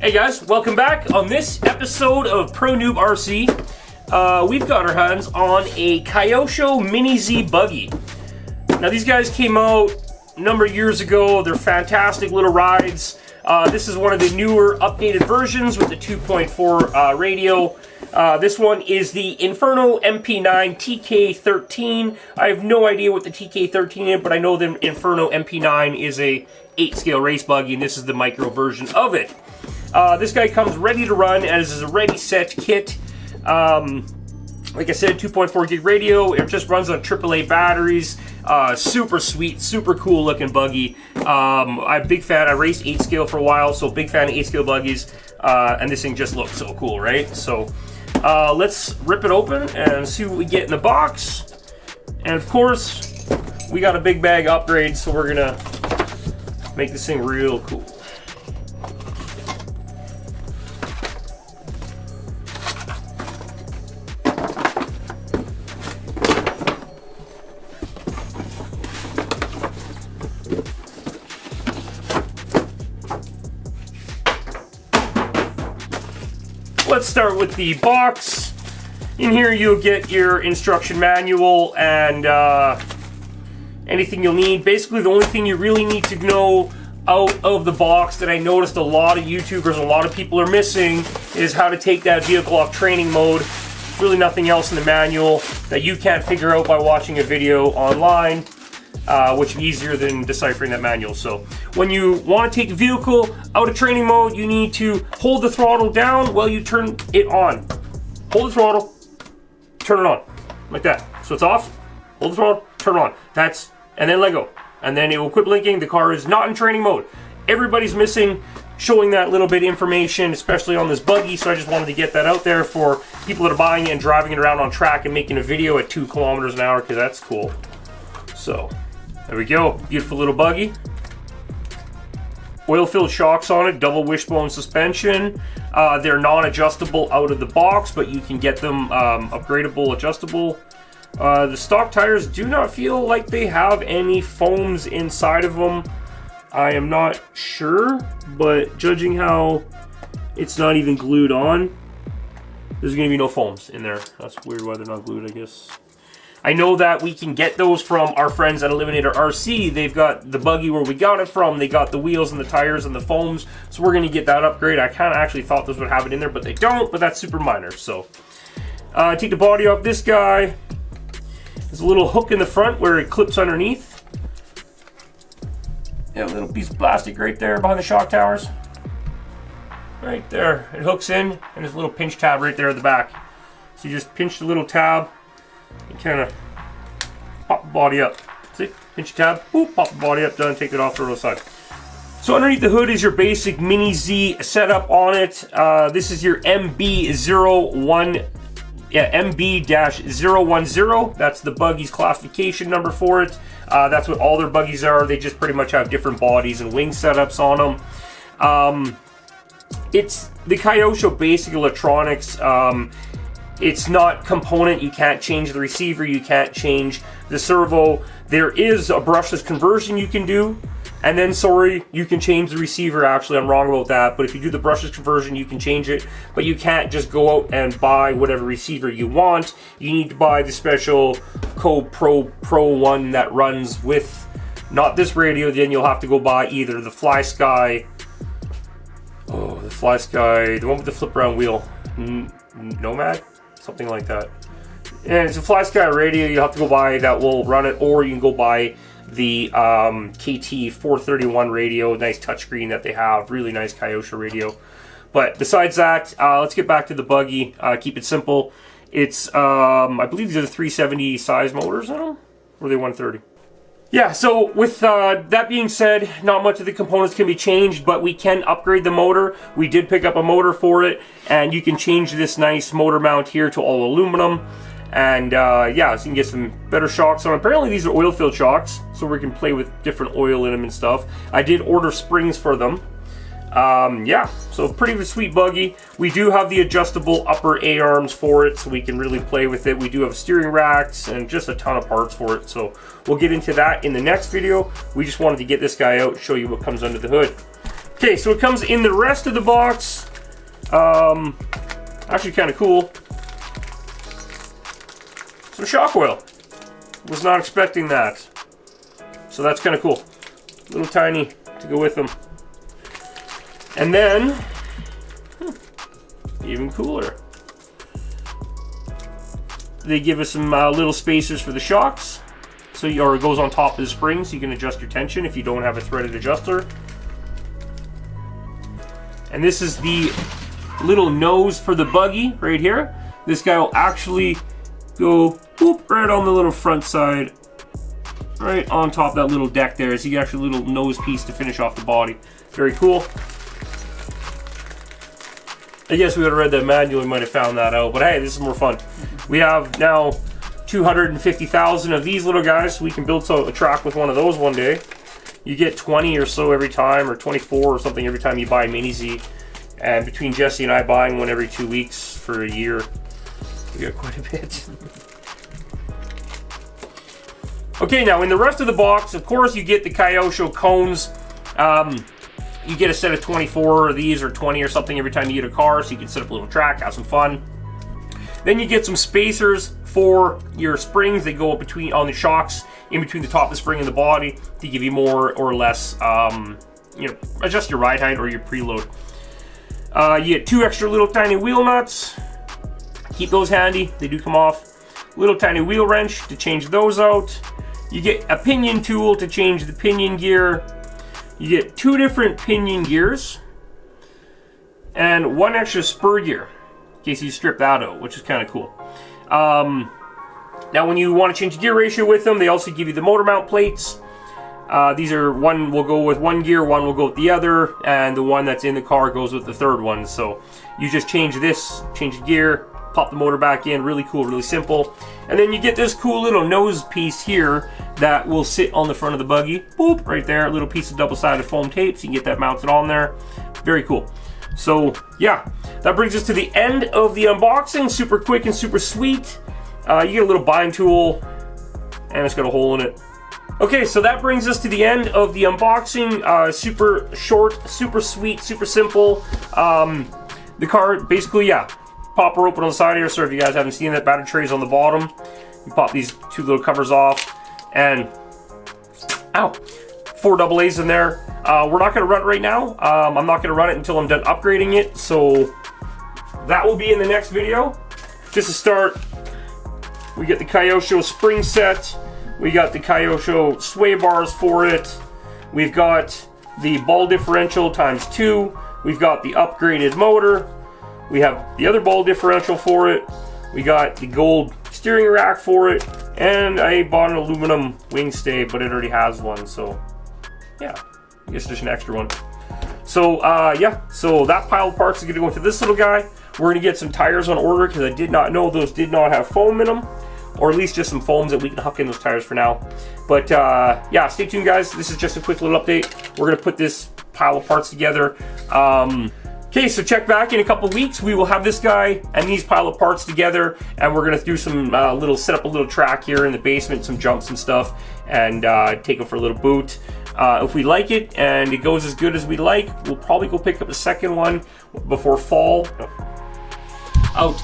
Hey guys, welcome back. On this episode of Pro Noob RC, we've got our hands on a KYOSHO Mini-Z Buggy. Now these guys came out a number of years ago. They're fantastic little rides. This is one of the newer updated versions with the 2.4 radio. This one is the INFERNO MP9 TK13. I have no idea what the TK13 is, but I know the INFERNO MP9 is a 8-scale race buggy, and this is the micro version of it. This guy comes ready to run as is a ready set kit. Like I said, 2.4 gig radio. It just runs on AAA batteries. Super sweet, super cool looking buggy. I'm a big fan. I raced 8-scale for a while, so big fan of 8-scale buggies. And this thing just looks so cool, right? So let's rip it open and see what we get in the box. And of course, we got a big bag upgrade, so we're gonna make this thing real cool. Let's start with the box. In here you'll get your instruction manual and anything you'll need. Basically the only thing you really need to know out of the box that I noticed a lot of YouTubers, a lot of people are missing, is how to take that vehicle off training mode. There's really nothing else in the manual that you can't figure out by watching a video online, which is easier than deciphering that manual. So when you want to take the vehicle out of training mode, you need to hold the throttle down while you turn it on. Hold the throttle, turn it on, like that. So it's off, hold the throttle, turn it on. And then let go. And then it will quit blinking. The car is not in training mode. Everybody's missing showing that little bit of information, especially on this buggy, so I just wanted to get that out there for people that are buying it and driving it around on track and making a video at 2 kilometers an hour, because that's cool. So there we go, beautiful little buggy. Oil-filled shocks on it, double wishbone suspension. They're non-adjustable out of the box, but you can get them upgradable, adjustable. The stock tires do not feel like they have any foams inside of them. I am not sure, but judging how it's not even glued on, there's going to be no foams in there. That's weird why they're not glued, I guess. I know that we can get those from our friends at Eliminator RC. They've got the buggy where we got it from. They got the wheels and the tires and the foams. So we're going to get that upgrade. I kind of actually thought this would have it in there, but they don't. But that's super minor. So take the body off this guy. There's a little hook in the front where it clips underneath. Yeah, a little piece of plastic right there behind the shock towers. Right there. It hooks in, and there's a little pinch tab right there at the back. So you just pinch the little tab. You kind of pop the body up. See? Pinch your tab, boop, pop the body up, done, take it off to the other side. So underneath the hood is your basic Mini-Z setup on it. This is your MB-010. That's the buggy's classification number for it. That's what all their buggies are. They just pretty much have different bodies and wing setups on them. It's the KYOSHO basic electronics. It's not component. You can't change the receiver. You can't change the servo. There is a brushless conversion you can do. And then, sorry, you can change the receiver. Actually, I'm wrong about that. But if you do the brushless conversion, you can change it. But you can't just go out and buy whatever receiver you want. You need to buy the special Code Pro one that runs with not this radio. Then you'll have to go buy either the FlySky. Oh, the FlySky, the one with the flip around wheel. Nomad? Something like that. And it's a FlySky radio. You have to go buy that will run it, or you can go buy the KT 431 radio, nice touchscreen that they have, really nice KYOSHO radio. But besides that, let's get back to the buggy. Keep it simple. It's I believe these are the 370 size motors in them, or are they 130? Yeah, so with that being said, not much of the components can be changed, but we can upgrade the motor. We did pick up a motor for it, and you can change this nice motor mount here to all aluminum. And yeah, so you can get some better shocks on it. Apparently these are oil-filled shocks, so we can play with different oil in them and stuff. I did order springs for them. Yeah, so pretty sweet buggy. We do have the adjustable upper A-arms for it, so we can really play with it. We do have steering racks and just a ton of parts for it, so we'll get into that in the next video. We just wanted to get this guy out, show you what comes under the hood. Okay, so it comes in the rest of the box. Actually kind of cool. Some shock oil. Was not expecting that. So that's kind of cool. Little tiny to go with them. And then, even cooler, they give us some little spacers for the shocks. So or it goes on top of the spring, so you can adjust your tension if you don't have a threaded adjuster. And this is the little nose for the buggy right here. This guy will actually go whoop, right on the little front side, right on top of that little deck there. So you get actually a little nose piece to finish off the body. Very cool. I guess we would have read that manual, we might have found that out, but hey, this is more fun. We have now 250,000 of these little guys, so we can build a track with one of those one day. You get 20 or so every time, or 24 or something every time you buy a Mini-Z. And between Jesse and I buying one every 2 weeks for a year, we got quite a bit. Okay, now in the rest of the box, of course, you get the KYOSHO cones. You get a set of 24 of these, or 20 or something every time you get a car, so you can set up a little track, have some fun. Then you get some spacers for your springs. They go up between on the shocks, in between the top of the spring and the body, to give you more or less, you know, adjust your ride height or your preload. You get 2 extra little tiny wheel nuts. Keep those handy, they do come off. Little tiny wheel wrench to change those out. You get a pinion tool to change the pinion gear. You get 2 different pinion gears and 1 extra spur gear in case you strip that out, which is kind of cool. Now when you want to change the gear ratio with them, they also give you the motor mount plates. These are, one will go with one gear, one will go with the other, and the one that's in the car goes with the third one. So you just change this, change the gear, pop the motor back in. Really cool, really simple. And then you get this cool little nose piece here that will sit on the front of the buggy. Boop, right there, a little piece of double-sided foam tape, so you can get that mounted on there. Very cool. So yeah, that brings us to the end of the unboxing. Super quick and super sweet. You get a little bind tool, and it's got a hole in it. Okay, so that brings us to the end of the unboxing. Super short, super sweet, super simple. The car, basically, yeah, pop her open on the side here. So if you guys haven't seen that, battery tray is on the bottom. You pop these 2 little covers off, and ow, 4 AA's in there. We're not going to run it right now. I'm not going to run it until I'm done upgrading it. So that will be in the next video. Just to start, we get the KYOSHO spring set. We got the KYOSHO sway bars for it. We've got the ball differential ×2. We've got the upgraded motor. We have the other ball differential for it. We got the gold steering rack for it. And I bought an aluminum wing stay, but it already has one. So yeah, I guess just an extra one. So yeah, so that pile of parts is going to go into this little guy. We're going to get some tires on order because I did not know those did not have foam in them. Or at least just some foams that we can hook in those tires for now. But yeah, stay tuned, guys. This is just a quick little update. We're going to put this pile of parts together. Okay, so check back in a couple weeks. We will have this guy and these pile of parts together, and we're going to do some set up a little track here in the basement, some jumps and stuff, and take them for a little boot. If we like it and it goes as good as we like, we'll probably go pick up a second one before fall. Out.